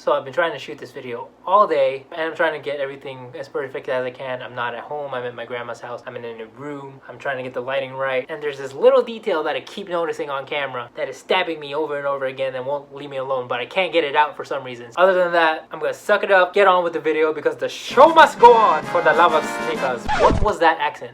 So I've been trying to shoot this video all day, and I'm trying to get everything as perfect as I can. I'm not at home, I'm at my grandma's house, I'm in a new room, I'm trying to get the lighting right, and there's this little detail that I keep noticing on camera that is stabbing me over and over again and won't leave me alone, but I can't get it out for some reason. Other than that, I'm gonna suck it up, get on with the video, because the show must go on for the love of sneakers. What was that accent?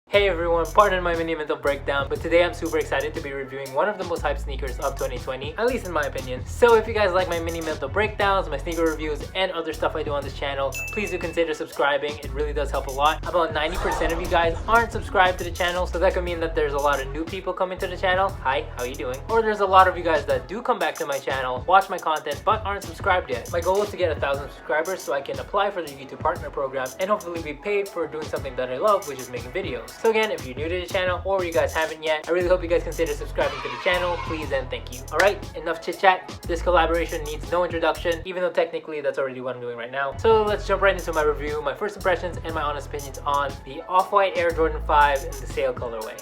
Hey everyone, pardon my mini mental breakdown, but today I'm super excited to be reviewing one of the most hyped sneakers of 2020, at least in my opinion. So if you guys like my mini mental breakdowns, my sneaker reviews, and other stuff I do on this channel, please do consider subscribing. It really does help a lot. About 90% of you guys aren't subscribed to the channel, so that could mean that there's a lot of new people coming to the channel. Hi, how you doing? Or there's a lot of you guys that do come back to my channel, watch my content, but aren't subscribed yet. My goal is to get 1,000 subscribers so I can apply for the YouTube Partner Program and hopefully be paid for doing something that I love, which is making videos. So again, if you're new to the channel or you guys haven't yet, I really hope you guys consider subscribing to the channel, please and thank you. Alright, enough chit chat. This collaboration needs no introduction, even though technically that's already what I'm doing right now. So let's jump right into my review, my first impressions, and my honest opinions on the Off-White Air Jordan 5 in the Sail colorway.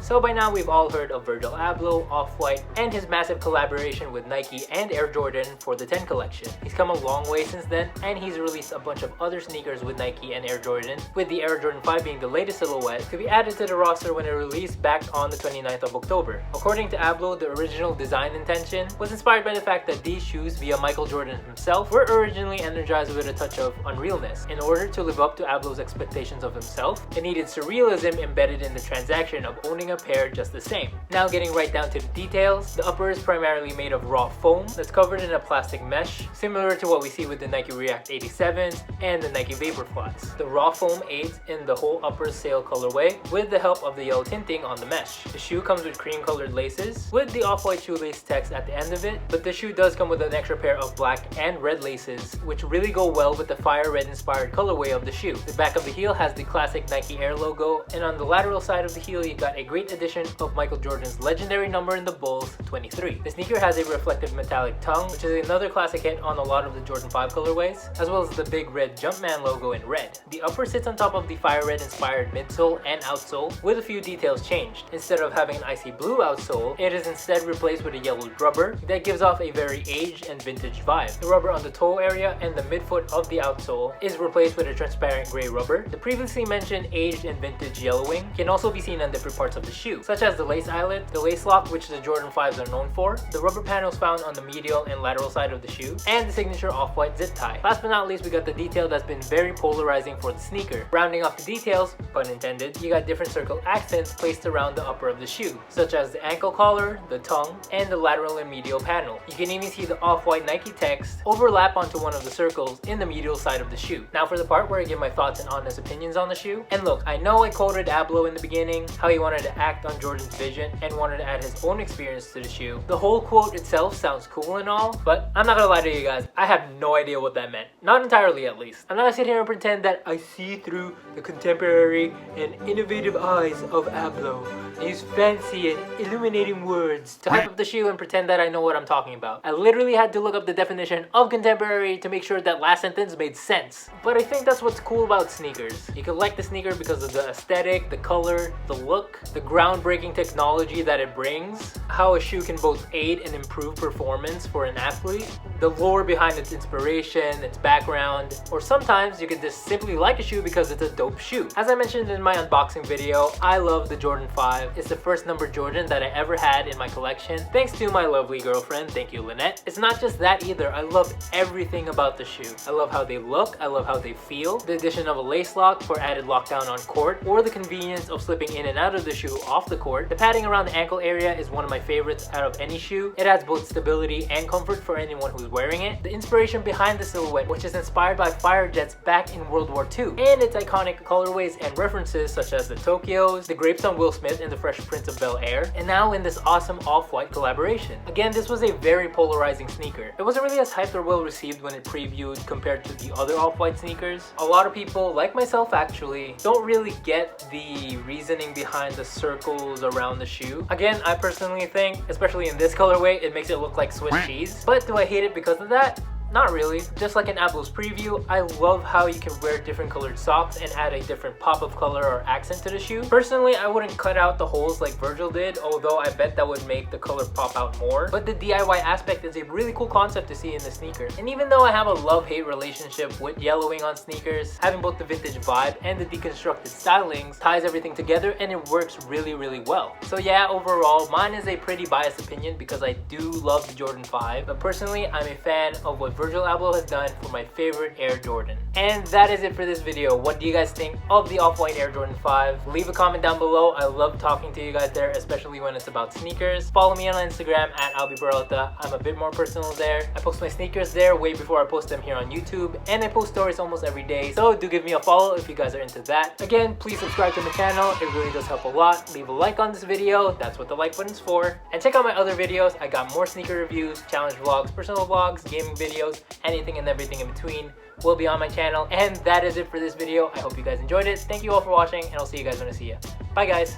So by now we've all heard of Virgil Abloh, Off-White, and his massive collaboration with Nike and Air Jordan for the 10 collection. He's come a long way since then, and he's released a bunch of other sneakers with Nike and Air Jordan, with the Air Jordan 5 being the latest silhouette to be added to the roster when it released back on the 29th of October. According to Abloh, the original design intention was inspired by the fact that these shoes, via Michael Jordan himself, were originally energized with a touch of unrealness. In order to live up to Abloh's expectations of himself, it needed surrealism embedded in the transaction of owning a pair just the same. Now getting right down to the details, the upper is primarily made of raw foam that's covered in a plastic mesh, similar to what we see with the Nike React 87s and the Nike Vaporflies. The raw foam aids in the whole upper sail colorway with the help of the yellow tinting on the mesh. The shoe comes with cream colored laces with the off-white shoelace text at the end of it, but the shoe does come with an extra pair of black and red laces, which really go well with the fire red inspired colorway of the shoe. The back of the heel has the classic Nike Air logo, and on the lateral side of the heel you got a great addition of Michael Jordan's legendary number in the Bulls, 23. The sneaker has a reflective metallic tongue, which is another classic hit on a lot of the Jordan 5 colorways, as well as the big red Jumpman logo in red. The upper sits on top of the fire red inspired midsole and outsole, with a few details changed. Instead of having an icy blue outsole, it is instead replaced with a yellow rubber that gives off a very aged and vintage vibe. The rubber on the toe area and the midfoot of the outsole is replaced with a transparent gray rubber. The previously mentioned aged and vintage yellowing can also be seen on different parts of the shoe, such as the lace eyelet, the lace lock which the Jordan 5s are known for, the rubber panels found on the medial and lateral side of the shoe, and the signature off-white zip tie. Last but not least, we got the detail that's been very polarizing for the sneaker. Rounding off the details, pun intended, you got different circle accents placed around the upper of the shoe, such as the ankle collar, the tongue, and the lateral and medial panel. You can even see the off-white Nike text overlap onto one of the circles in the medial side of the shoe. Now for the part where I give my thoughts and honest opinions on the shoe. And look, I know I quoted Abloh in the beginning, how he wanted to act on Jordan's vision and wanted to add his own experience to the shoe. The whole quote itself sounds cool and all, but I'm not gonna lie to you guys, I have no idea what that meant. Not entirely, at least. I'm not gonna sit here and pretend that I see through the contemporary and innovative eyes of Abloh and use fancy and illuminating words to hype up the shoe and pretend that I know what I'm talking about. I literally had to look up the definition of contemporary to make sure that last sentence made sense. But I think that's what's cool about sneakers. You can like the sneaker because of the aesthetic, the color, the look, the groundbreaking technology that it brings, how a shoe can both aid and improve performance for an athlete, the lore behind its inspiration, its background, or sometimes you can just simply like a shoe because it's a dope shoe. As I mentioned in my unboxing video, I love the Jordan 5. It's the first number Jordan that I ever had in my collection, thanks to my lovely girlfriend, thank you Lynette. It's not just that either, I love everything about the shoe. I love how they look, I love how they feel, the addition of a lace lock for added lockdown on court, or the convenience of slipping in and out of the shoe off the court. The padding around the ankle area is one of my favorites out of any shoe. It adds both stability and comfort for anyone who's wearing it. The inspiration behind the silhouette, which is inspired by fire jets back in World War II, and its iconic colorways and references such as the Tokyos, the grapes on Will Smith in the Fresh Prince of Bel-Air, and now in this awesome Off-White collaboration. Again, this was a very polarizing sneaker. It wasn't really as hyped or well received when it previewed compared to the other Off-White sneakers. A lot of people, like myself actually, don't really get the reasoning behind the circle bubbles around the shoe. Again, I personally think, especially in this colorway, it makes it look like Swiss cheese. But do I hate it because of that? Not really. Just like in Abloh's preview, I love how you can wear different colored socks and add a different pop of color or accent to the shoe. Personally, I wouldn't cut out the holes like Virgil did, although I bet that would make the color pop out more. But the DIY aspect is a really cool concept to see in the sneaker. And even though I have a love-hate relationship with yellowing on sneakers, having both the vintage vibe and the deconstructed stylings ties everything together, and it works really, really well. So yeah, overall, mine is a pretty biased opinion because I do love the Jordan 5, but personally, I'm a fan of what Virgil Abloh has done for my favorite Air Jordan. And that is it for this video. What do you guys think of the Off-White Air Jordan 5? Leave a comment down below. I love talking to you guys there, especially when it's about sneakers. Follow me on Instagram at @AlbiPeralta. I'm a bit more personal there. I post my sneakers there way before I post them here on YouTube, and I post stories almost every day, so do give me a follow if you guys are into that. Again, please subscribe to my channel. It really does help a lot. Leave a like on this video. That's what the like button's for. And check out my other videos. I got more sneaker reviews, challenge vlogs, personal vlogs, gaming videos, anything and everything in between will be on my channel. And that is it for this video. I hope you guys enjoyed it. Thank you all for watching, and I'll see you guys when I see you. Bye guys.